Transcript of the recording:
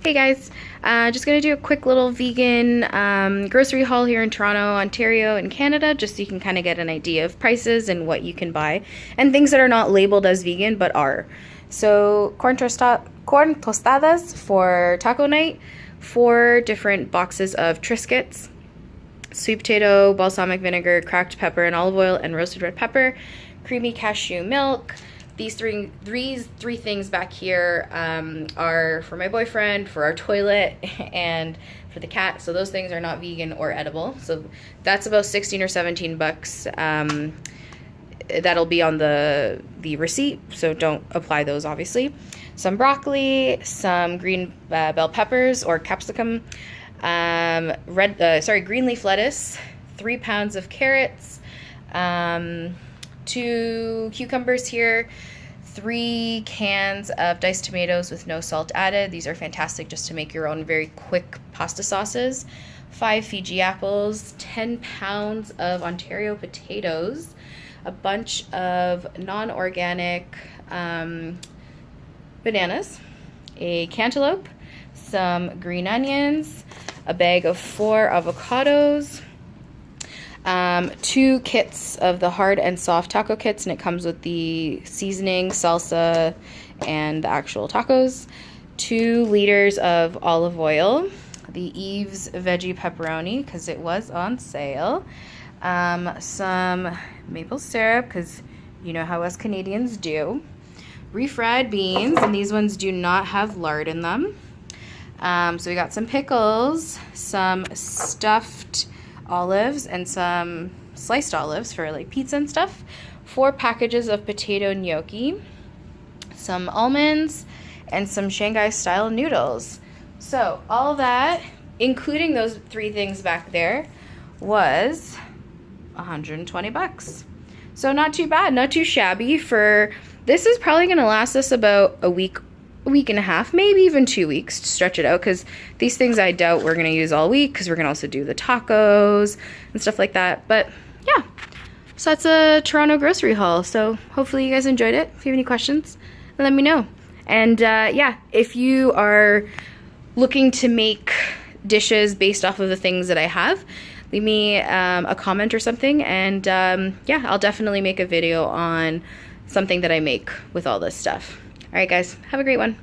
Hey guys, just gonna do a quick little vegan grocery haul here in Toronto, Ontario, and Canada, just so you can kind of get an idea of prices and what you can buy, and things that are not labeled as vegan but are. So corn tostadas for taco night, 4 different boxes of Triscuits, sweet potato, balsamic vinegar, cracked pepper and olive oil, and roasted red pepper, creamy cashew milk. These three things back here are for my boyfriend, for our toilet, and for the cat. So those things are not vegan or edible. So that's about 16 or 17 bucks. That'll be on the receipt, so don't apply those obviously. Some broccoli, some green bell peppers or capsicum, green leaf lettuce, 3 pounds of carrots, 2 cucumbers here, 3 cans of diced tomatoes with no salt added. These are fantastic just to make your own very quick pasta sauces. 5 Fiji apples, 10 pounds of Ontario potatoes, a bunch of non-organic bananas, a cantaloupe, some green onions, a bag of 4 avocados, 2 kits of the hard and soft taco kits, and it comes with the seasoning, salsa, and the actual tacos. 2 liters of olive oil, the Eve's veggie pepperoni because it was on sale, some maple syrup because you know how us Canadians do, refried beans, and these ones do not have lard in them. So we got some pickles, some stuffed olives, and some sliced olives for like pizza and stuff, 4 packages of potato gnocchi, some almonds, and some Shanghai style noodles. So all that, including those 3 things back there, was 120 bucks. So not too bad, not too shabby. For this is probably going to last us about a week and a half, maybe even 2 weeks to stretch it out, because these things I doubt we're going to use all week because we're going to also do the tacos and stuff like that. But yeah, so that's a Toronto grocery haul. So hopefully you guys enjoyed it. If you have any questions, let me know. And yeah, if you are looking to make dishes based off of the things that I have, leave me a comment or something, and yeah, I'll definitely make a video on something that I make with all this stuff. All right, guys, have a great one.